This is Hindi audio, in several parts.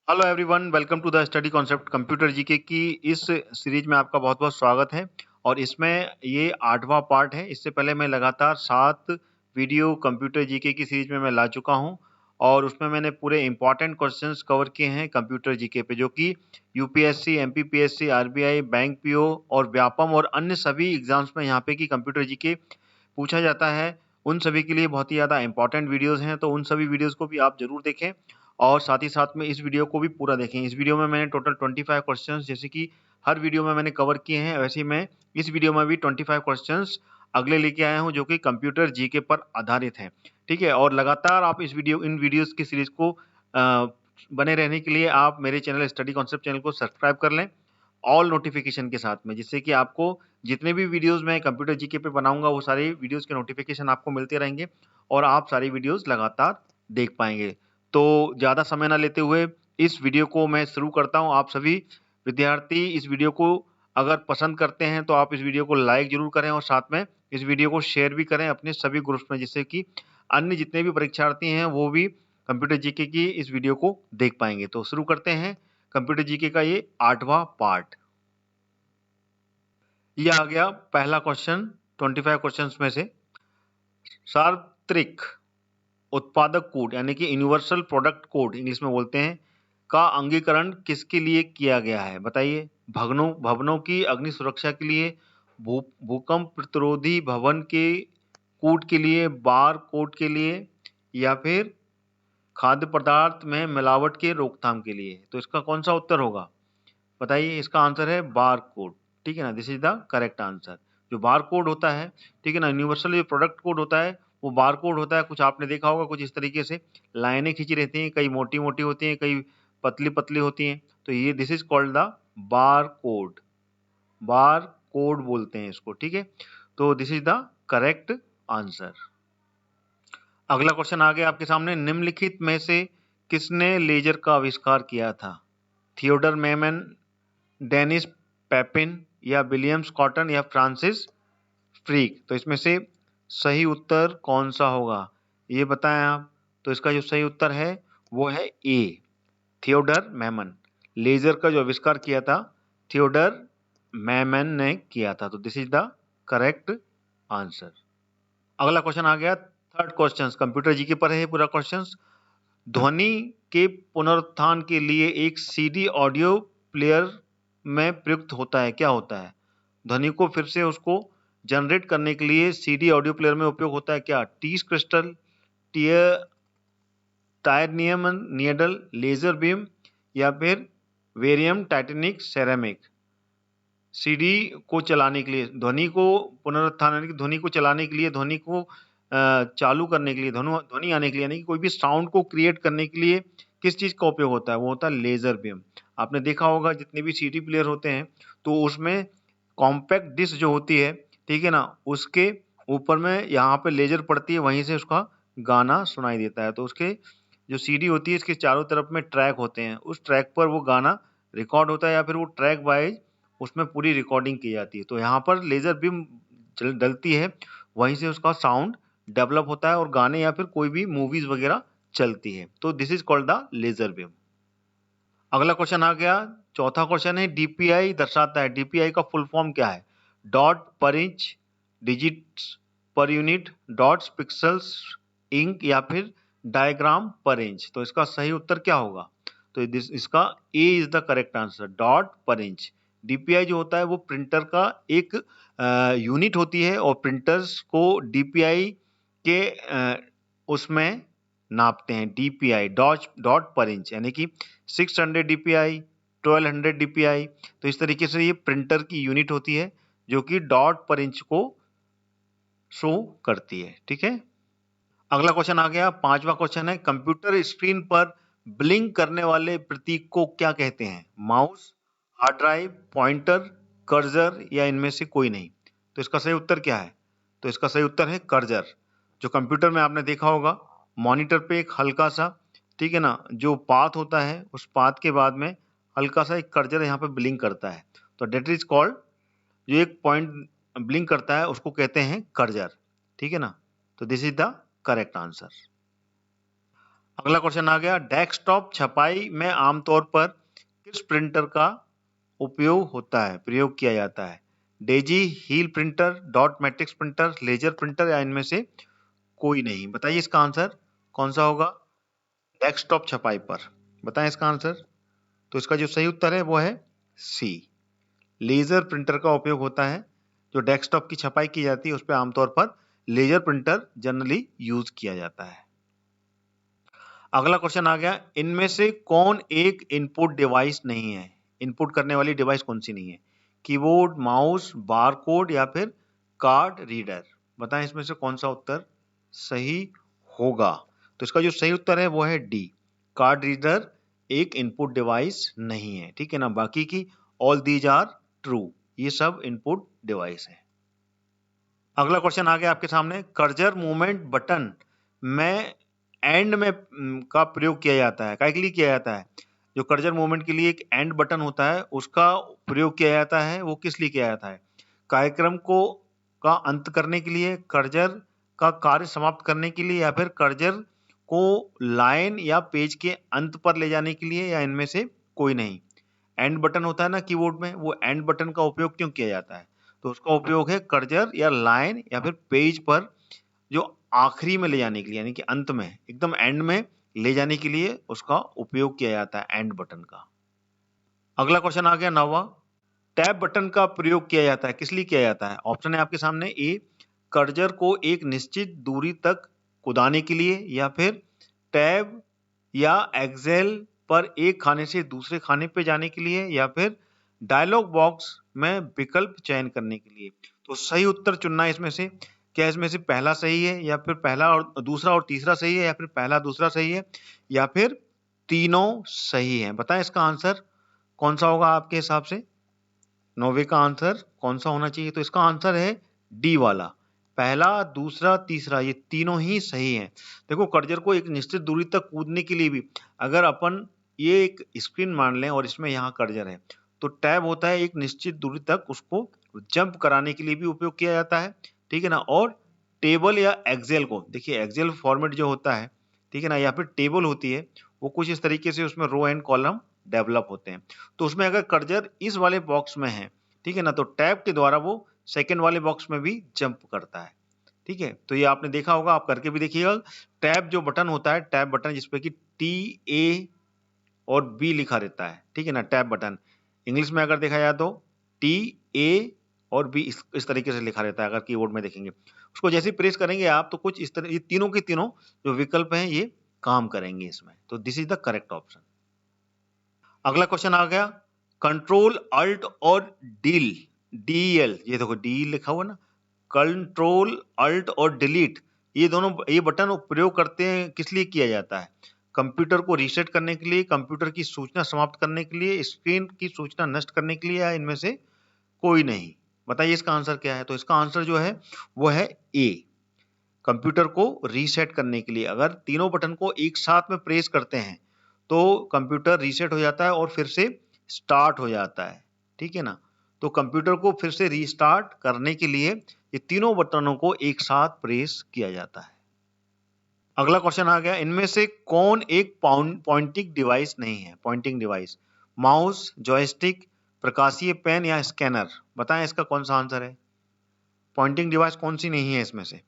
Hello everyone, welcome to the study concept computer GK की इस सीरीज में आपका बहुत-बहुत स्वागत है। और इसमें ये 8वां पार्ट है। इससे पहले मैं लगातार 7 वीडियो कंप्यूटर जीके की सीरीज में मैं ला चुका हूँ और उसमें मैंने पूरे इंपॉर्टेंट क्वेश्चंस कवर किए हैं कंप्यूटर जीके पे, जो कि UPSC, MPPSC, RBI, bank PO और व्यापम और अन्य सभी एग्जाम्स में यहाँ पे की कंप्यूटर जीके पूछा जाता है। उन सभी के लिए बहुत ही ज़्यादा इंपॉर्टेंट वीडियोज़ हैं, तो उन सभी वीडियोज़ को भी आप ज़रूर देखें और साथ ही साथ में इस वीडियो को भी पूरा देखें। इस वीडियो में मैंने टोटल 25 क्वेश्चंस, जैसे कि हर वीडियो में मैंने कवर किए हैं, वैसे ही मैं इस वीडियो में भी 25 क्वेश्चंस अगले लेके आया हूँ, जो कि कंप्यूटर जीके पर आधारित हैं। ठीक है? और लगातार आप इन वीडियोज़ की सीरीज़ को बने रहने के लिए आप मेरे चैनल स्टडी कॉन्सेप्ट चैनल को सब्सक्राइब कर लें, ऑल नोटिफिकेशन के साथ में, जिससे कि आपको जितने भी वीडियोस मैं कंप्यूटर जीके पे बनाऊंगा वो सारे वीडियोस के नोटिफिकेशन आपको मिलते रहेंगे और आप सारी वीडियोस लगातार देख पाएंगे। तो ज़्यादा समय ना लेते हुए इस वीडियो को मैं शुरू करता हूं। आप सभी विद्यार्थी इस वीडियो को अगर पसंद करते हैं तो आप इस वीडियो को लाइक जरूर करें और साथ में इस वीडियो को शेयर भी करें अपने सभी ग्रुप्स में, जिससे कि अन्य जितने भी परीक्षार्थी हैं वो भी कंप्यूटर जीके की इस वीडियो को देख पाएंगे। तो शुरू करते हैं कंप्यूटर जीके का ये 8वां पार्ट। ये आ गया पहला क्वेश्चन 25 क्वेश्चंस में से। सार्वत्रिक उत्पादक कोड यानी कि यूनिवर्सल प्रोडक्ट कोड इंग्लिश में बोलते हैं का अंगीकरण किसके लिए किया गया है? बताइए। भवनों की अग्नि सुरक्षा के लिए, भूकंप प्रतिरोधी भवन के कोड के लिए, बार कोड के लिए, या फिर खाद्य पदार्थ में मिलावट के रोकथाम के लिए? तो इसका कौन सा उत्तर होगा? बताइए। इसका आंसर है बार कोड। ठीक है ना, this is the correct answer. जो बार कोड होता है, ठीक है ना, यूनिवर्सल जो प्रोडक्ट कोड होता है वो बार कोड होता है। कुछ आपने देखा होगा, कुछ इस तरीके से लाइनें खींची रहती हैं, कई मोटी मोटी होती हैं, कई पतली पतली होती हैं। तो ये this is called the bar code. Bar code बोलते हैं इसको। ठीक है, तो this is the correct answer. अगला क्वेश्चन आ गया आपके सामने। निम्नलिखित में से किसने लेजर का आविष्कार किया था? थियोडर मेमन, डेनिस पेपिन, या विलियम्स कॉटन, या फ्रांसिस फ्रीक? तो इसमें से सही उत्तर कौन सा होगा, ये बताएं आप। तो इसका जो सही उत्तर है वो है ए, थियोडर मेमन। लेजर का जो आविष्कार किया था थियोडर मेमन ने किया था। तो this is the correct answer. अगला क्वेश्चन आ गया, थर्ड क्वेश्चन कंप्यूटर जीके पर है पूरा क्वेश्चन। ध्वनि के पुनरुत्थान के लिए एक सीडी ऑडियो प्लेयर में प्रयुक्त होता है, क्या होता है? ध्वनि को फिर से उसको जनरेट करने के लिए सीडी ऑडियो प्लेयर में उपयोग होता है क्या? टीस क्रिस्टल, टीयर टायरनियम नियडल, लेजर बीम, या फिर वेरियम टाइटेनिक सेरेमिक? सीडी को चलाने के लिए, ध्वनि को पुनरुत्थान यानी कि ध्वनि को चलाने के लिए, ध्वनि को चालू करने के लिए, ध्वनि आने के लिए, यानी कि कोई भी साउंड को क्रिएट करने के लिए किस चीज का उपयोग होता है? वो होता है लेजर बीम। आपने देखा होगा जितने भी सीडी प्लेयर होते हैं तो उसमें कॉम्पैक्ट डिस्क जो होती है, ठीक है ना, उसके ऊपर में यहाँ पे लेजर पड़ती है, वहीं से उसका गाना सुनाई देता है। तो उसके जो सीडी होती है इसके चारों तरफ में ट्रैक होते हैं, उस ट्रैक पर वो गाना रिकॉर्ड होता है या फिर वो ट्रैक वाइज उसमें पूरी रिकॉर्डिंग की जाती है। तो यहाँ पर लेजर बीम डलती है, वहीं से उसका साउंड डेवलप होता है और गाने या फिर कोई भी मूवीज वगैरह चलती है। तो this is called the laser beam. अगला क्वेश्चन आ गया, चौथा क्वेश्चन है डीपीआई दर्शाता है, डीपीआई का फुल फॉर्म क्या है? Dot per inch, digits per unit, dots pixels ink, या फिर डायग्राम पर इंच? तो इसका सही उत्तर क्या होगा? तो इसका A is the correct answer, dot per inch. DPI जो होता है वो प्रिंटर का एक यूनिट होती है और प्रिंटर्स को डीपीआई के उसमें नापते हैं। डीपीआई डॉट पर इंच, यानी कि 600 डीपीआई, 1200 डीपीआई। तो इस तरीके से ये प्रिंटर की यूनिट होती है जो कि डॉट पर इंच को शो करती है। ठीक है, अगला क्वेश्चन आ गया, पांचवा क्वेश्चन है, कंप्यूटर स्क्रीन पर ब्लिंक करने वाले प्रतीक को क्या कहते हैं? Mouse, hard drive, pointer, cursor, या इनमें से कोई नहीं? तो इसका सही उत्तर क्या है? तो इसका सही उत्तर है कर्सर। जो कंप्यूटर में आपने देखा होगा मॉनिटर पे एक हल्का सा, ठीक है ना, जो पाथ होता है उस पाथ के बाद में हल्का सा एक कर्सर यहाँ पे ब्लिंक करता है। तो डेट इज कॉल्ड, जो एक पॉइंट ब्लिंक करता है उसको कहते हैं कर्सर। ठीक है ना, तो this is the correct answer. अगला क्वेश्चन आ गया, डेस्कटॉप छपाई में आमतौर पर किस प्रिंटर का उपयोग होता है, प्रयोग किया जाता है? Daisy, wheel printer, dot matrix printer, laser printer या इनमें से कोई नहीं? बताइए इसका आंसर कौन सा होगा डेस्कटॉप छपाई पर। बताएं इसका आंसर। तो इसका जो सही उत्तर है वो है सी, लेजर प्रिंटर का उपयोग होता है। जो डेस्कटॉप की छपाई की जाती है उस पर आमतौर पर लेजर प्रिंटर जनरली यूज किया जाता है। अगला क्वेश्चन आ गया, इनमें से कौन एक इनपुट डिवाइस नहीं है? इनपुट करने वाली डिवाइस कौन सी नहीं है? कीबोर्ड, माउस, बारकोड या फिर कार्ड रीडर? बताएं इसमें से कौन सा उत्तर सही होगा। तो इसका जो सही उत्तर है वो है डी, कार्ड रीडर एक इनपुट डिवाइस नहीं है। ठीक है ना, बाकी की ऑल दीज आर ट्रू, ये सब इनपुट डिवाइस है। अगला क्वेश्चन आ गया आपके सामने, कर्सर मूवमेंट बटन में एंड में का प्रयोग किया जाता है, काय के लिए किया जाता है? जो कर्सर मूवमेंट के लिए एक एंड बटन होता है उसका प्रयोग किया जाता है, वो किस लिए किया जाता है? कार्यक्रम को का अंत करने के लिए, कर्सर का कार्य समाप्त करने के लिए, या फिर कर्सर को लाइन या पेज के अंत पर ले जाने के लिए, या इनमें से कोई नहीं? एंड बटन होता है ना कीबोर्ड में, वो एंड बटन का उपयोग क्यों किया जाता है? तो उसका उपयोग है कर्सर या लाइन या फिर पेज पर जो आखिरी में ले जाने के लिए, यानी कि अंत में, एकदम एंड में ले जाने के लिए उसका उपयोग किया जाता है एंड बटन का। अगला क्वेश्चन आ गया 9वां, टैब बटन का प्रयोग किया जाता है, किस लिए किया जाता है? ऑप्शन है आपके सामने, ए कर्सर को एक निश्चित दूरी तक कूदाने के लिए, या फिर टैब या एक्सेल पर एक खाने से दूसरे खाने पे जाने के लिए, या फिर डायलॉग बॉक्स में विकल्प चयन करने के लिए। तो सही उत्तर चुनना है इसमें से। क्या इसमें से पहला सही है, या फिर पहला और दूसरा और तीसरा सही है, या फिर पहला दूसरा सही है, या फिर तीनों सही है? बताएं इसका आंसर कौन सा होगा आपके हिसाब से। 9वें का आंसर कौन सा होना चाहिए? तो इसका आंसर है डी वाला, पहला, दूसरा, तीसरा, ये तीनों ही सही हैं। देखो, कर्सर को एक निश्चित दूरी तक कूदने के लिए भी, अगर अपन ये एक स्क्रीन मान लें और इसमें यहाँ कर्सर है, तो टैब होता है एक निश्चित दूरी तक उसको जंप कराने के लिए भी उपयोग किया जाता है। ठीक है ना, और टेबल या एक्सेल को, देखिए एक्सेल फॉर्मेट जो होता है, ठीक है ना, या फिर टेबल होती है, वो कुछ इस तरीके से उसमें रो एंड कॉलम डेवलप होते हैं। तो उसमें अगर कर्सर इस वाले बॉक्स में है, ठीक है ना, तो टैब के द्वारा वो सेकंड वाले बॉक्स में भी जंप करता है। ठीक है, तो ये आपने देखा होगा, आप करके भी देखिएगा। टैब जो बटन होता है, टैब बटन जिसपे कि TA और B लिखा रहता है, ठीक है ना, टैब बटन इंग्लिश में अगर देखा जाए तो TA और B इस तरीके से लिखा रहता है। अगर कीबोर्ड में देखेंगे उसको जैसे ही प्रेस करेंगे आप, तो कुछ इस तरह ये तीनों के तीनों जो विकल्प हैं ये काम करेंगे इसमें। तो this is the correct option. अगला क्वेश्चन आ गया, कंट्रोल अल्ट और डील, DEL, ये देखो डी लिखा हुआ ना, कंट्रोल अल्ट और डिलीट, ये दोनों ये बटन प्रयोग करते हैं, किस लिए किया जाता है? कंप्यूटर को रीसेट करने के लिए, कंप्यूटर की सूचना समाप्त करने के लिए, स्क्रीन की सूचना नष्ट करने के लिए, या इनमें से कोई नहीं? बताइए इसका आंसर क्या है। तो इसका आंसर जो है वो है ए, कंप्यूटर को रीसेट करने के लिए। अगर तीनों बटन को एक साथ में प्रेस करते हैं तो कंप्यूटर रीसेट हो जाता है और फिर से स्टार्ट हो जाता है। ठीक है ना, तो कंप्यूटर को फिर से रीस्टार्ट करने के लिए ये तीनों बटनों को एक साथ प्रेस किया जाता है। अगला क्वेश्चन आ गया, इनमें से कौन एक पॉइंटिंग डिवाइस नहीं है? पॉइंटिंग डिवाइस, माउस, जॉयस्टिक, प्रकाशीय पेन या स्कैनर? बताएं इसका कौन सा आंसर है। पॉइंटिंग डिवाइस कौन सी नहीं है इसमें से?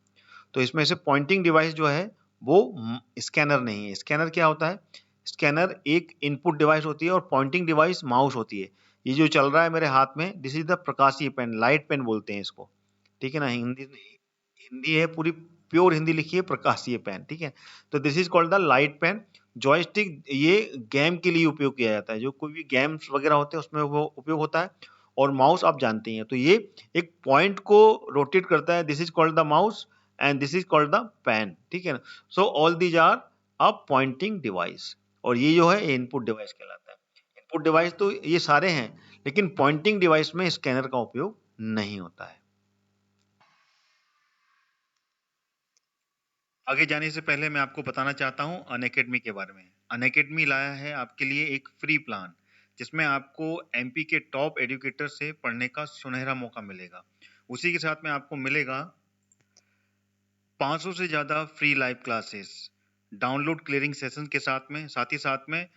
तो इसमें से पॉइंटिंग डिवाइस जो है वो स्कैनर नहीं है। स्कैनर क्या होता है? स्कैनर एक इनपुट डिवाइस होती है और पॉइंटिंग डिवाइस माउस होती है। ये जो चल रहा है मेरे हाथ में, दिस इज द प्रकाशीय पेन, लाइट पेन बोलते हैं इसको। ठीक है ना, हिंदी हिंदी है पूरी, प्योर हिंदी लिखी है, प्रकाशीय पेन। ठीक है, तो this is called the light pen. Joystick ये गेम के लिए उपयोग किया जाता है, जो कोई भी गेम्स वगैरह होते हैं उसमें वो उपयोग होता है। और माउस आप जानते हैं, तो ये एक पॉइंट को रोटेट करता है, this is called the mouse and this is called the pen. ठीक है ना, so all these are a pointing device, और ये जो है इनपुट डिवाइस कहलाता है। इनपुट डिवाइस तो ये सारे हैं, लेकिन पॉइंटिंग डिवाइस में स्कैनर का उपयोग नहीं होता है। आगे जाने से पहले मैं आपको बताना चाहता हूं अनअकैडमी के बारे में। अनअकैडमी लाया है आपके लिए एक फ्री प्लान, जिसमें आपको MP के टॉप एजुकेटर से पढ़ने का सुनहरा मौका मिलेगा। उसी के साथ में आपको मिलेगा 500 से ज्यादा free live classes, download clearing session के साथ ही साथ में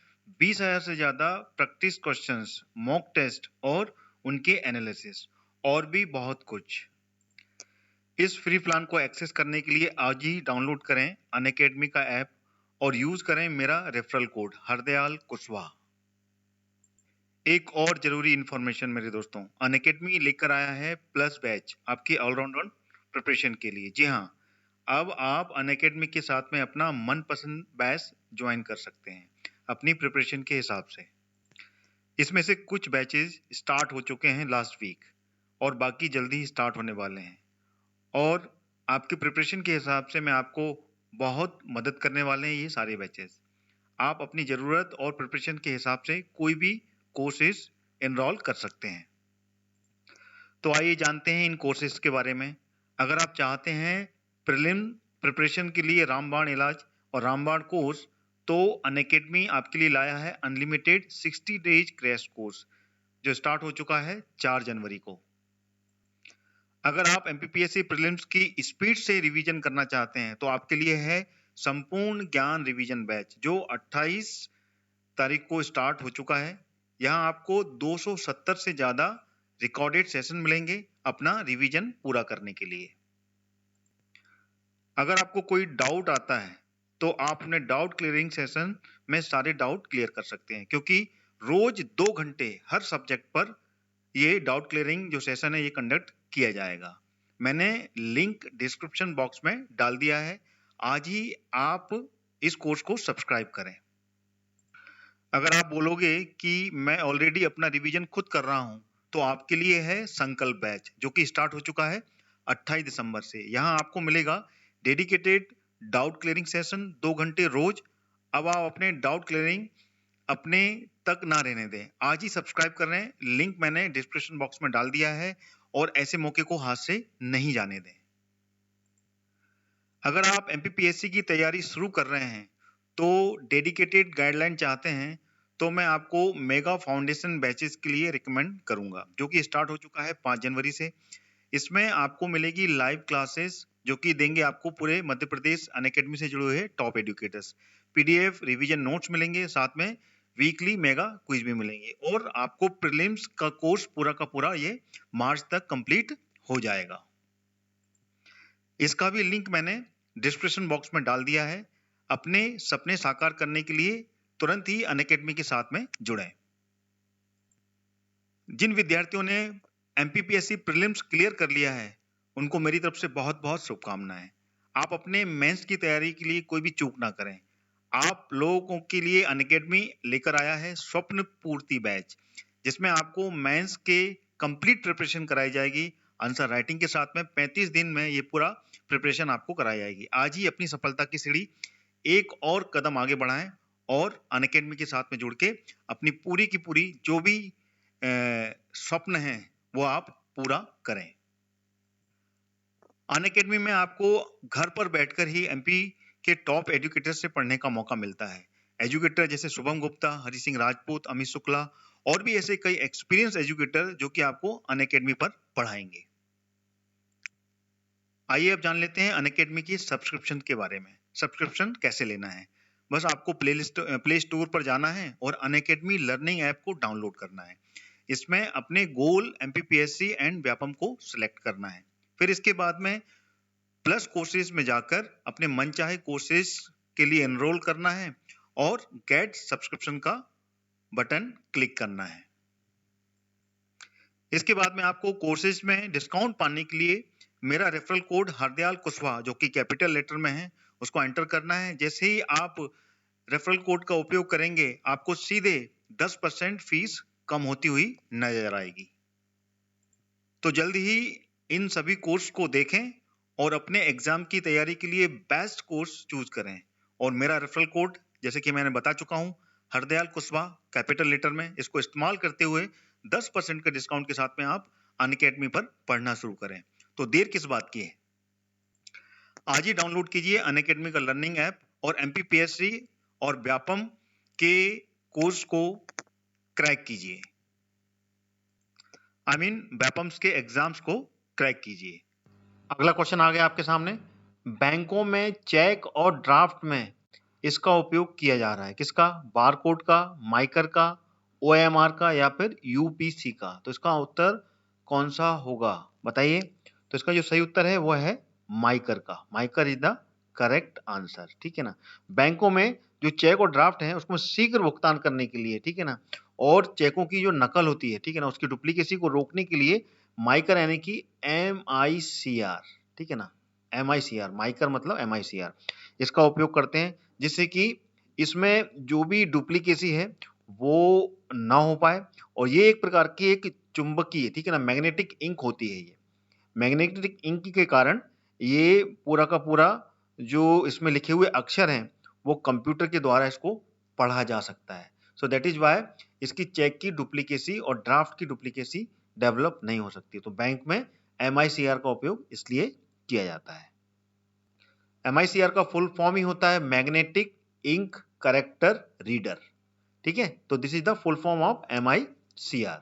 20,000 से ज़्यादा प्रैक्टिस क्वेश्चंस, मॉक टेस्ट और उनके एनालिसिस और भी बहुत कुछ। इस फ्री प्लान को एक्सेस करने के लिए आज ही डाउनलोड करें अनअकैडमी का ऐप और यूज करें मेरा रेफरल कोड हरदयाल कुशवाहा। एक और जरूरी इंफॉर्मेशन मेरे दोस्तों, अनअकैडमी लेकर आया है प्लस बैच आपकी ऑलराउंडर प्रिपरेशन के लिए। जी हाँ, अब आप अनअकैडमी के साथ में अपना मनपसंद बैच ज्वाइन कर सकते हैं अपनी प्रिपरेशन के हिसाब से। इसमें से कुछ बैचेस स्टार्ट हो चुके हैं लास्ट वीक और बाकी जल्दी ही स्टार्ट होने वाले हैं और आपके प्रिपरेशन के हिसाब से मैं आपको बहुत मदद करने वाले हैं ये सारे बैचेस। आप अपनी ज़रूरत और प्रिपरेशन के हिसाब से कोई भी कोर्सेज एनरोल कर सकते हैं। तो आइए जानते हैं इन कोर्सेज के बारे में। अगर आप चाहते हैं प्रीलिम प्रिपरेशन के लिए रामबाण इलाज और रामबाण कोर्स, तो अनअकैडमी आपके लिए लाया है अनलिमिटेड 60 डेज क्रैश कोर्स जो स्टार्ट हो चुका है 4 जनवरी को। अगर आप एमपीपीएससी प्रीलिम्स की स्पीड से रिवीजन करना चाहते हैं तो आपके लिए है संपूर्ण ज्ञान रिवीजन बैच जो 28 तारीख को स्टार्ट हो चुका है। यहाँ आपको 270 से ज्यादा रिकॉर्डेड सेशन मिलेंगे अपना रिवीजन पूरा करने के लिए। अगर आपको कोई डाउट आता है तो आप अपने डाउट क्लियरिंग सेशन में सारे डाउट क्लियर कर सकते हैं, क्योंकि रोज 2 घंटे हर सब्जेक्ट पर ये डाउट क्लियरिंग जो सेशन है ये कंडक्ट किया जाएगा। मैंने लिंक डिस्क्रिप्शन बॉक्स में डाल दिया है, आज ही आप इस कोर्स को सब्सक्राइब करें। अगर आप बोलोगे कि मैं ऑलरेडी अपना रिवीजन खुद कर रहा हूं, तो आपके लिए है संकल्प बैच जो कि स्टार्ट हो चुका है 28 दिसंबर से। यहाँ आपको मिलेगा डेडिकेटेड डाउट क्लियरिंग सेशन 2 घंटे रोज। अब आप अपने डाउट क्लियरिंग अपने तक ना रहने दें, आज ही सब्सक्राइब कर रहे हैं। लिंक मैंने डिस्क्रिप्शन बॉक्स में डाल दिया है और ऐसे मौके को हाथ से नहीं जाने दें। अगर आप एमपीपीएससी की तैयारी शुरू कर रहे हैं तो डेडिकेटेड गाइडलाइन चाहते हैं, तो मैं आपको मेगा फाउंडेशन बैचेस के लिए रिकमेंड करूंगा जो कि स्टार्ट हो चुका है 5 जनवरी से। इसमें आपको मिलेगी लाइव क्लासेस जो कि देंगे आपको पूरे मध्य प्रदेश अनअकैडमी से जुड़े हुए top educators. PDF revision notes मिलेंगे, साथ में वीकली मेगा क्विज भी मिलेंगे और आपको प्रीलिम्स का कोर्स पूरा का पूरा ये मार्च तक कंप्लीट हो जाएगा। इसका भी लिंक मैंने डिस्क्रिप्शन बॉक्स में डाल दिया है। अपने सपने साकार करने के लिए तुरंत ही अनअकैडमी के साथ में जुड़ें। जिन विद्यार्थियों ने एमपीपीएससी प्रीलिम्स क्लियर कर लिया है उनको मेरी तरफ से बहुत बहुत शुभकामनाएं। आप अपने मेंस की तैयारी के लिए कोई भी चूक ना करें। आप लोगों के लिए अनअकैडमी लेकर आया है स्वप्न पूर्ति बैच, जिसमें आपको मेंस के कंप्लीट प्रिपरेशन कराई जाएगी। आंसर राइटिंग के साथ में 35 दिन में ये पूरा प्रिपरेशन आपको कराई जाएगी। आज ही अपनी सफलता की सीढ़ी एक और कदम आगे बढ़ाएं और अनअकैडमी के साथ में जुड़ के अपनी पूरी की पूरी जो भी स्वप्न है वो आप पूरा करें। अनअकैडमी में आपको घर पर बैठकर ही एमपी के टॉप एजुकेटर से पढ़ने का मौका मिलता है। एजुकेटर जैसे शुभम गुप्ता, हरि सिंह राजपूत, अमित शुक्ला और भी ऐसे कई एक्सपीरियंस एजुकेटर जो कि आपको अनअकैडमी पर पढ़ाएंगे। आइए अब जान लेते हैं अनअकैडमी की सब्सक्रिप्शन के बारे में। सब्सक्रिप्शन कैसे लेना है? बस आपको प्ले स्टोर पर जाना है और अनअकैडमी लर्निंग ऐप को डाउनलोड करना है। इसमें अपने गोल एमपीपीएससी एंड व्यापम को सिलेक्ट करना है। फिर इसके बाद में प्लस कोर्सेज में जाकर अपने मनचाहे कोर्सेज के लिए एनरोल करना है और गेट सब्सक्रिप्शन का बटन क्लिक करना है। इसके बाद में आपको कोर्सेज में डिस्काउंट पाने के लिए मेरा रेफरल कोड हरदयाल कुशवाहा जो कि कैपिटल लेटर में है उसको एंटर करना है। जैसे ही आप रेफरल कोड का उपयोग करेंगे आपको सीधे 10% फीस कम होती हुई नजर आएगी। तो जल्दी ही इन सभी कोर्स को देखें और अपने एग्जाम की तैयारी के लिए बेस्ट कोर्स चूज करें। और मेरा रेफरल कोड जैसे कि मैंने बता चुका हूं हरदयाल कुशवाहा कैपिटल लेटर में, इसको इस्तेमाल करते हुए 10% के डिस्काउंट के साथ में आप अनअकैडमी पर पढ़ना शुरू करें। तो देर किस बात की है, आज ही डाउनलोड कीजिए अनअकैडमी का लर्निंग ऐप और एमपीपीएससी और व्यापम के कोर्स को क्रैक कीजिए। व्यापम्स के एग्जाम्स को क्रैक कीजिए। अगला क्वेश्चन आ गया आपके सामने। बैंकों में चेक और ड्राफ्ट में इसका उपयोग किया जा रहा है? किसका? बारकोड का, माइकर का, ओएमआर का या फिर यूपीसी का? तो इसका उत्तर कौन सा होगा बताइए। तो इसका जो सही उत्तर है वो है माइकर का। माइकर इज द करेक्ट आंसर, ठीक है ना। बैंकों में जो चेक और ड्राफ्ट है उसमें शीघ्र भुगतान करने के लिए, ठीक है ना, और चेकों की जो नकल होती है, ठीक है ना, उसकी डुप्लीकेसी को रोकने के लिए माइकर यानी कि MICR, ठीक है ना, MICR, माइकर मतलब MICR, इसका उपयोग करते हैं जिससे कि इसमें जो भी डुप्लीकेसी है वो ना हो पाए। और ये एक प्रकार की एक चुंबकीय, ठीक है ना, मैग्नेटिक इंक होती है। ये मैग्नेटिक इंक के कारण ये पूरा का पूरा जो इसमें लिखे हुए अक्षर हैं वो कंप्यूटर के द्वारा इसको पढ़ा जा सकता है। सो दैट इज वाई इसकी चेक की डुप्लीकेसी और ड्राफ्ट की डुप्लीकेसी डेवलप नहीं हो सकती। तो बैंक में MICR का उपयोग इसलिए किया जाता है। MICR का फुल फॉर्म ही होता है मैग्नेटिक इंक करेक्टर रीडर, ठीक है। तो this is the full form of MICR।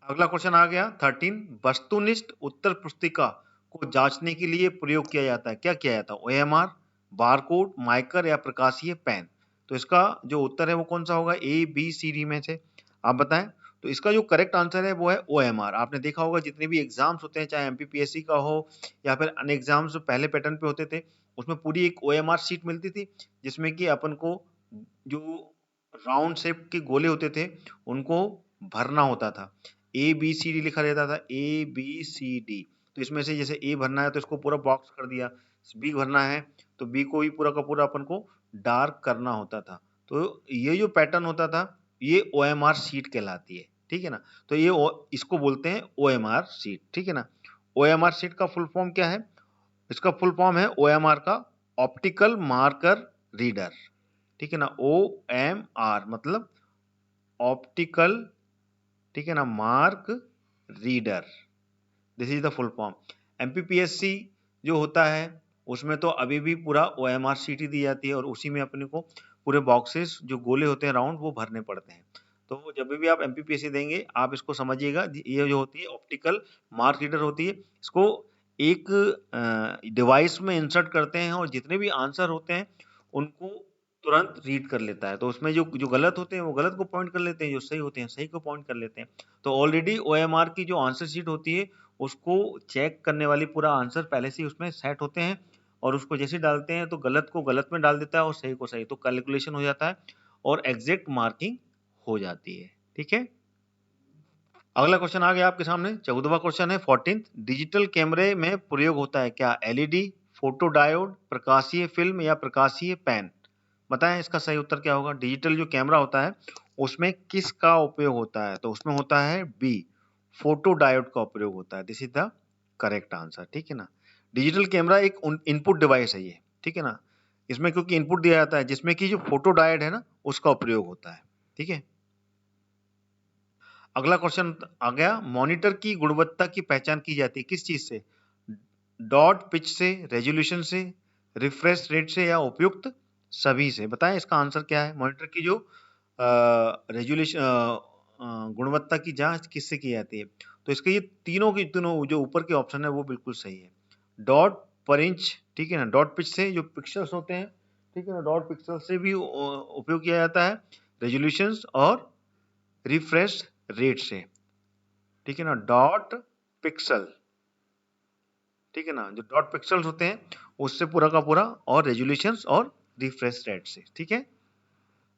अगला क्वेश्चन आ गया 13, वस्तुनिष्ठ उत्तर पुस्तिका को जांचने के लिए प्रयोग किया जाता है, क्या किया जाता है? OMR, बारकोड, माइकर या प्रकाशीय पेन? तो इसका जो उत्तर है वो कौन सा होगा? ABCD में से आप बताएं। तो इसका जो करेक्ट आंसर है वो है OMR। आपने देखा होगा जितने भी एग्जाम्स होते हैं, चाहे MPPSC का हो या फिर अन्य एग्जाम्स पहले पैटर्न पे होते थे, उसमें पूरी एक OMR शीट मिलती थी जिसमें कि अपन को जो राउंड शेप के गोले होते थे उनको भरना होता था। ABCD लिखा रहता था, ABCD। तो इसमें से जैसे A भरना है तो इसको पूरा बॉक्स कर दिया, B भरना है तो B को भी पूरा का पूरा अपन को डार्क करना होता था। तो ये जो पैटर्न होता था ये OMR शीट कहलाती है, ठीक है ना। तो ये इसको बोलते हैं OMR शीट, ठीक है ना। OMR शीट का फुल फॉर्म क्या है? इसका फुल फॉर्म है OMR का ऑप्टिकल मार्कर रीडर, ठीक है ना। OMR मतलब ऑप्टिकल, ठीक है ना, mark reader, this is the full form. MPPSC जो होता है उसमें तो अभी भी पूरा OMR शीट ही दी जाती है और उसी में अपने को पूरे बॉक्सेस जो गोले होते हैं राउंड वो भरने पड़ते हैं। तो जब भी आप MPPSC देंगे आप इसको समझिएगा, ये जो होती है ऑप्टिकल मार्क रीडर होती है, इसको एक डिवाइस में इंसर्ट करते हैं और जितने भी आंसर होते हैं उनको तुरंत रीड कर लेता है। तो उसमें जो जो गलत होते हैं वो गलत को पॉइंट कर लेते हैं, जो सही होते हैं सही को पॉइंट कर लेते हैं। तो ऑलरेडी OMR की जो आंसर शीट होती है उसको चेक करने वाली पूरा आंसर पहले से उसमें सेट होते हैं और उसको जैसे डालते हैं तो गलत को गलत में डाल देता है और सही को सही, तो कैलकुलेशन हो जाता है और एग्जैक्ट मार्किंग हो जाती है, ठीक है। अगला क्वेश्चन आ गया आपके सामने, 14वां क्वेश्चन है 14th, डिजिटल कैमरे में प्रयोग होता है क्या? LED, फोटो डायोड, प्रकाशीय फिल्म या प्रकाशीय पेन? बताएं इसका सही उत्तर क्या होगा। डिजिटल जो कैमरा होता है उसमें किसका उपयोग होता है? तो उसमें होता है B, फोटो डायोड का उपयोग होता है। This is the correct answer, ठीक है ना। डिजिटल कैमरा एक इनपुट डिवाइस है ये, ठीक है ना। इसमें क्योंकि इनपुट दिया जाता है जिसमें कि जो फोटो डायोड है ना उसका प्रयोग होता है, ठीक है। अगला क्वेश्चन आ गया, मॉनिटर की गुणवत्ता की पहचान की जाती है किस चीज से? डॉट पिच से, रेजोल्यूशन से, रिफ्रेश रेट से या उपयुक्त सभी से? बताएं इसका आंसर क्या है। मॉनिटर की जो रेजोल्यूशन गुणवत्ता की जांच किससे की जाती है? तो इसके ये तीनों की तीनों जो ऊपर के ऑप्शन है वो बिल्कुल सही है। डॉट पर इंच, ठीक है ना, डॉट पिच से जो पिक्सल्स होते हैं, ठीक है ना, डॉट पिक्सल से भी उपयोग किया जाता है, रेजोल्यूशन और रिफ्रेश रेट से, ठीक है ना, डॉट पिक्सल, ठीक है ना, जो डॉट पिक्सल्स होते हैं उससे पूरा का पूरा, और रेजोल्यूशंस और रिफ्रेश रेट से, ठीक है।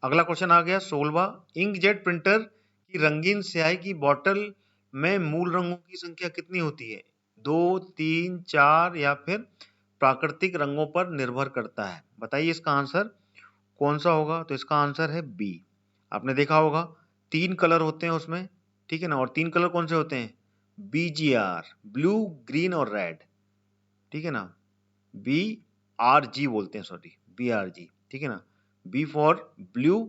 अगला क्वेश्चन आ गया 16वां, इंकजेट प्रिंटर की रंगीन स्याही की बोतल में मूल रंगों की संख्या कितनी होती है? 2, 3, 4 या फिर प्राकृतिक रंगों पर निर्भर करता है? बताइए इसका आंसर कौन सा होगा। तो इसका आंसर है B। आपने देखा होगा 3 कलर होते हैं उसमें, ठीक है ना, और 3 कलर कौन से होते हैं? BGR, ब्लू, ग्रीन और रेड, ठीक है ना। BRG बोलते हैं, सॉरी, BRG, ठीक है ना। B for blue,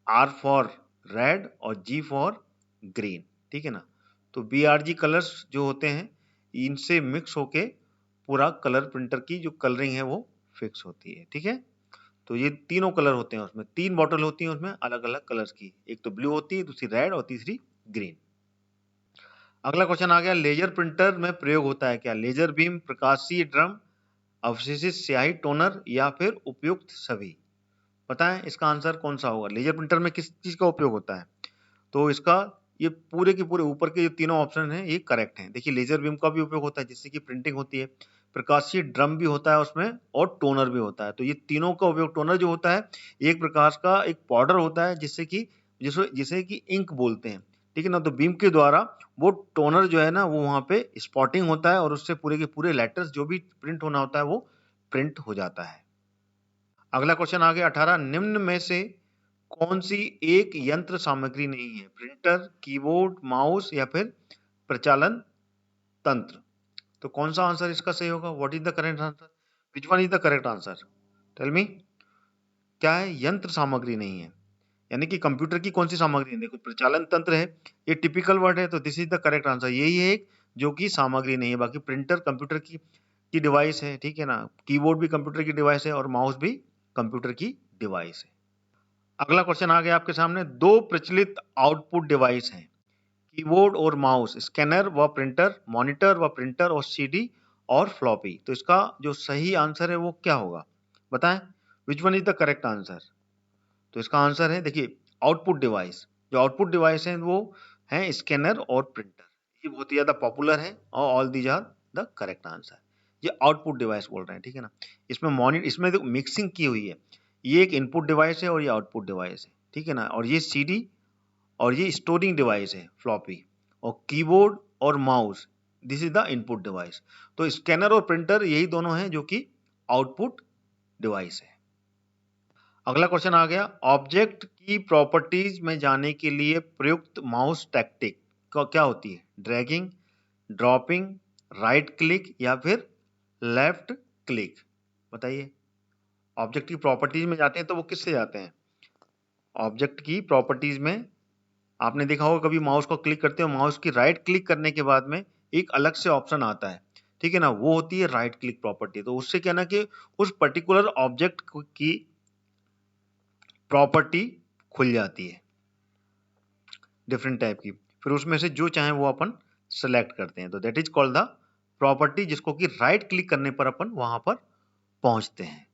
R for red और G फॉर ग्रीन, ठीक है ना। तो BRG कलर्स जो होते हैं इनसे मिक्स होके पूरा कलर प्रिंटर की जो कलरिंग है वो फिक्स होती है, ठीक है। तो ये तीनों कलर होते हैं उसमें, 3 बॉटल होती हैं उसमें अलग अलग कलर्स की, एक तो ब्लू होती है, दूसरी रेड और तीसरी ग्रीन। अगला क्वेश्चन आ गया, लेजर प्रिंटर में प्रयोग होता है क्या? लेजर बीम, प्रकाशीय ड्रम, अवशेषित स्याही टोनर या फिर उपयुक्त सभी? बताएं इसका आंसर कौन सा होगा? लेजर प्रिंटर में किस चीज का उपयोग होता है? तो इसका ये पूरे के पूरे ऊपर के जो तीनों ऑप्शन हैं ये करेक्ट हैं। देखिए लेजर बीम का भी उपयोग होता है जिससे कि प्रिंटिंग होती है, प्रकाशीय ड्रम भी होता है उसमें और टोनर भी होता है। तो ये तीनों का उपयोग, टोनर जो होता है एक प्रकार का एक पाउडर होता है जिससे कि जिसे कि इंक बोलते हैं, ठीक है ना। तो बीम के द्वारा वो टोनर जो है ना वो वहाँ पे स्पॉटिंग होता है और उससे पूरे के पूरे लेटर्स जो भी प्रिंट होना होता है वो प्रिंट हो जाता है। अगला क्वेश्चन आ गया 18, निम्न में से कौन सी एक यंत्र सामग्री नहीं है? प्रिंटर, कीबोर्ड, माउस या फिर प्रचालन तंत्र? तो कौन सा आंसर इसका सही होगा? What is the correct answer? Which one is the correct answer? Tell me. क्या है? यंत्र सामग्री नहीं है, यानी कि कंप्यूटर की कौन सी सामग्री नहीं? देखो प्रचालन तंत्र है, ये टिपिकल वर्ड है, तो this is the correct answer. यही है एक जो कि सामग्री नहीं है। बाकी प्रिंटर कंप्यूटर की डिवाइस है, ठीक है ना। कीबोर्ड भी कंप्यूटर की डिवाइस है और माउस भी कंप्यूटर की डिवाइस है। अगला क्वेश्चन आ गया आपके सामने, दो प्रचलित आउटपुट डिवाइस हैं कीबोर्ड और माउस, स्कैनर व प्रिंटर, मॉनिटर व प्रिंटर और सीडी और फ्लॉपी। तो इसका जो सही आंसर है वो क्या होगा? बताएं विच one is the correct answer? तो इसका आंसर है, देखिए आउटपुट डिवाइस, जो आउटपुट डिवाइस है वो है स्कैनर और प्रिंटर। ये बहुत ही ज्यादा पॉपुलर है और all these are the correct answer. ये आउटपुट डिवाइस बोल रहे हैं, ठीक है ना। इसमें जो मिक्सिंग की हुई है, ये एक इनपुट डिवाइस है और ये आउटपुट डिवाइस है, ठीक है ना। और ये सीडी और ये स्टोरिंग डिवाइस है फ्लॉपी, और कीबोर्ड और mouse this is the input device. तो स्कैनर और प्रिंटर यही दोनों हैं जो कि आउटपुट डिवाइस है। अगला क्वेश्चन आ गया, ऑब्जेक्ट की प्रॉपर्टीज में जाने के लिए प्रयुक्त माउस टैक्टिक क्या होती है? ड्रैगिंग, ड्रॉपिंग, राइट क्लिक या फिर लेफ्ट क्लिक? बताइए। ऑब्जेक्ट की प्रॉपर्टीज में जाते हैं तो वो किससे जाते हैं? ऑब्जेक्ट की प्रॉपर्टीज में आपने देखा होगा कभी माउस को क्लिक करते हो, माउस की राइट क्लिक करने के बाद में एक अलग से ऑप्शन आता है, ठीक है ना, वो होती है राइट क्लिक प्रॉपर्टी। तो उससे क्या ना कि उस पर्टिकुलर ऑब्जेक्ट की प्रॉपर्टी खुल जाती है डिफरेंट टाइप की, फिर उसमें से जो चाहे वो अपन सेलेक्ट करते हैं। तो that is called the property, जिसको कि राइट क्लिक करने पर अपन वहां पर पहुंचते हैं।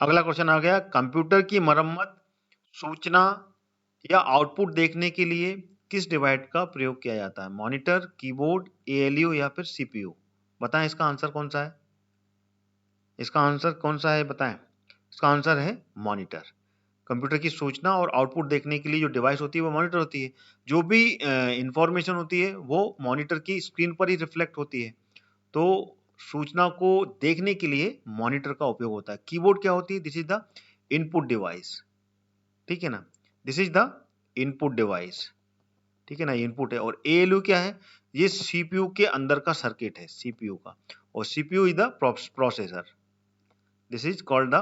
अगला क्वेश्चन आ गया, कंप्यूटर की मरम्मत, सूचना या आउटपुट देखने के लिए किस डिवाइस का प्रयोग किया जाता है? मॉनिटर, कीबोर्ड, एएलयू या फिर सीपीयू? बताएं इसका आंसर कौन सा है? इसका आंसर कौन सा है बताएं? इसका आंसर है मॉनिटर। कंप्यूटर की सूचना और आउटपुट देखने के लिए जो डिवाइस होती है वो मॉनिटर होती है। जो भी इंफॉर्मेशन होती है वो मॉनिटर की स्क्रीन पर ही रिफ्लेक्ट होती है। तो सूचना को देखने के लिए मॉनिटर का उपयोग होता है। कीबोर्ड क्या होती है? This is the input device, ठीक है ना। This is the input device, ठीक है ना, इनपुट है। और एएलयू क्या है? ये सीपीयू के अंदर का सर्किट है, सीपीयू का। और CPU is the processor, this is called the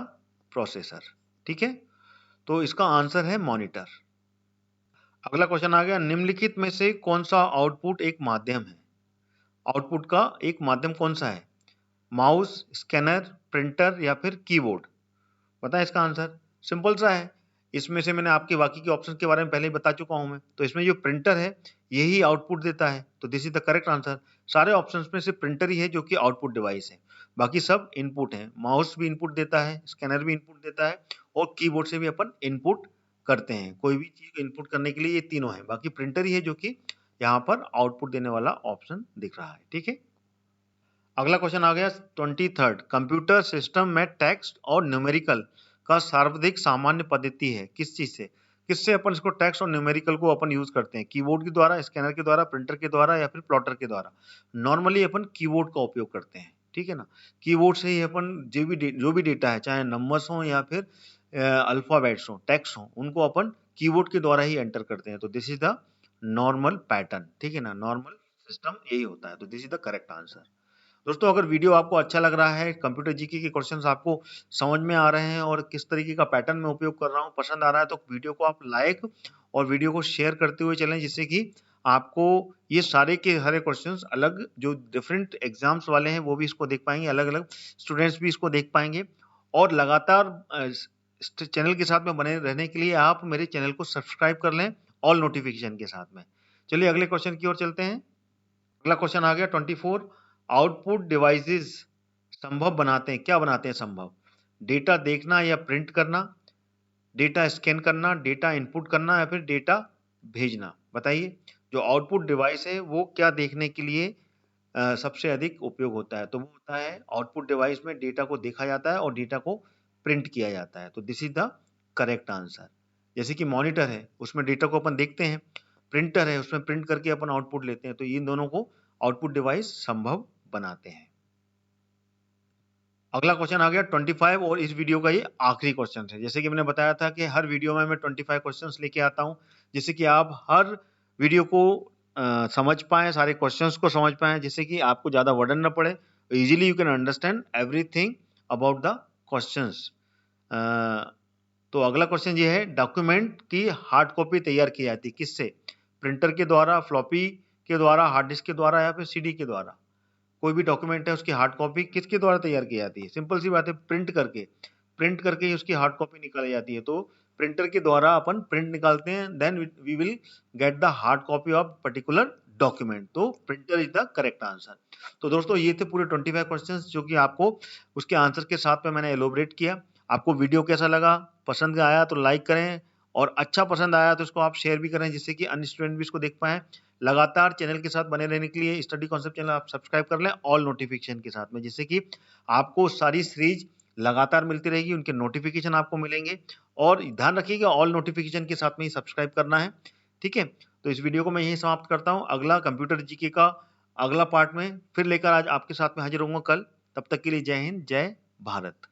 processor, ठीक है। तो इसका आंसर है मॉनिटर। अगला क्वेश्चन आ गया, निम्नलिखित में से कौन सा आउटपुट एक माध्यम है? आउटपुट का एक माध्यम कौन सा है? माउस, स्कैनर, प्रिंटर या फिर कीबोर्ड? बताएं इसका आंसर। सिंपल सा है, इसमें से मैंने आपके बाकी के ऑप्शन के बारे में पहले ही बता चुका हूं मैं। तो इसमें जो प्रिंटर है यही आउटपुट देता है, तो this is the correct answer. सारे ऑप्शंस में से प्रिंटर ही है जो कि आउटपुट डिवाइस है, बाकी सब इनपुट है। माउस भी इनपुट देता है, स्कैनर भी इनपुट देता है और कीबोर्ड से भी अपन इनपुट करते हैं। कोई भी चीज इनपुट करने के लिए ये तीनों है, बाकी प्रिंटर ही है जो कि यहाँ पर आउटपुट देने वाला ऑप्शन दिख रहा है, ठीक है। अगला क्वेश्चन आ गया 23rd, कंप्यूटर सिस्टम में टेक्स्ट और न्यूमेरिकल का सर्वाधिक सामान्य पद्धति है किस चीज से? किससे अपन इसको टेक्स्ट और न्यूमेरिकल को अपन यूज करते हैं? कीबोर्ड के द्वारा, स्कैनर के द्वारा, प्रिंटर के द्वारा या फिर प्लॉटर के द्वारा? नॉर्मली अपन कीबोर्ड का उपयोग करते हैं, ठीक है ना। कीबोर्ड से ही अपन जो भी डेटा है, चाहे नंबर्स हो या फिर अल्फाबेट्स हो, टेक्स्ट हो, उनको अपन कीबोर्ड के द्वारा ही एंटर करते हैं। तो this is the normal pattern, ठीक है ना, नॉर्मल सिस्टम यही होता है। तो this is the correct answer. दोस्तों अगर वीडियो आपको अच्छा लग रहा है, कंप्यूटर जीके के क्वेश्चंस आपको समझ में आ रहे हैं और किस तरीके का पैटर्न में उपयोग कर रहा हूं पसंद आ रहा है, तो वीडियो को आप लाइक और वीडियो को शेयर करते हुए चलें, जिससे कि आपको ये सारे के सारे क्वेश्चंस अलग जो डिफरेंट एग्जाम्स वाले हैं वो भी इसको देख पाएंगे, अलग अलग स्टूडेंट्स भी इसको देख पाएंगे। और लगातार चैनल के साथ में बने रहने के लिए आप मेरे चैनल को सब्सक्राइब कर लें ऑल नोटिफिकेशन के साथ में। चलिए अगले क्वेश्चन की ओर चलते हैं। अगला क्वेश्चन आ गया 24, आउटपुट डिवाइसेस संभव बनाते हैं। क्या बनाते हैं संभव? डेटा देखना या प्रिंट करना, डेटा स्कैन करना, डेटा इनपुट करना या फिर डेटा भेजना। बताइए, जो आउटपुट डिवाइस है वो क्या देखने के लिए सबसे अधिक उपयोग होता है? तो वो होता है आउटपुट डिवाइस में डेटा को देखा जाता है और डेटा को प्रिंट किया जाता है। तो this is the correct answer. जैसे कि मॉनिटर है, उसमें डेटा को अपन देखते हैं, प्रिंटर है, उसमें प्रिंट करके अपन आउटपुट लेते हैं। तो इन दोनों को आउटपुट डिवाइस संभव बनाते हैं। अगला क्वेश्चन आ गया 25 और इस वीडियो का ये आखिरी क्वेश्चन है। जैसे कि मैंने बताया था कि हर वीडियो में मैं 25 क्वेश्चंस लेके आता हूं, जिससे कि आप हर वीडियो को समझ पाएं, सारे क्वेश्चंस को समझ पाएं, जिससे कि आपको ज्यादा वर्डन न पड़े। Easily you can understand everything about the questions. तो अगला क्वेश्चन ये है, डॉक्यूमेंट की हार्ड कॉपी तैयार की जाती है किससे? प्रिंटर के द्वारा, फ्लॉपी के द्वारा, हार्ड डिस्क के द्वारा या फिर सीडी के द्वारा? कोई भी डॉक्यूमेंट है उसकी हार्ड कॉपी किसके द्वारा तैयार की जाती है? सिंपल सी बात है, प्रिंट करके ही उसकी हार्ड कॉपी निकाली जाती है। तो प्रिंटर के द्वारा अपन प्रिंट निकालते हैं, then we will get the hard copy of particular document. तो printer is the correct answer. तो दोस्तों ये थे पूरे 25 क्वेश्चंस जो कि आपको उसके आंसर के साथ में मैंने एलोबरेट किया। आपको वीडियो कैसा लगा? पसंद आया तो लाइक करें, और अच्छा पसंद आया तो इसको आप शेयर भी करें, जिससे कि अन्य स्टूडेंट भी इसको देख पाएं। लगातार चैनल के साथ बने रहने के लिए स्टडी कॉन्सेप्ट चैनल आप सब्सक्राइब कर लें ऑल नोटिफिकेशन के साथ में, जिससे कि आपको सारी सीरीज लगातार मिलती रहेगी, उनके नोटिफिकेशन आपको मिलेंगे। और ध्यान रखिएगा ऑल नोटिफिकेशन के साथ में ही सब्सक्राइब करना है, ठीक है? तो इस वीडियो को मैं यहीं समाप्त करता हूँ। अगला कंप्यूटर जीके का अगला पार्ट में फिर लेकर आज आपके साथ में हाजिर होऊंगा कल। तब तक के लिए जय हिंद, जय भारत।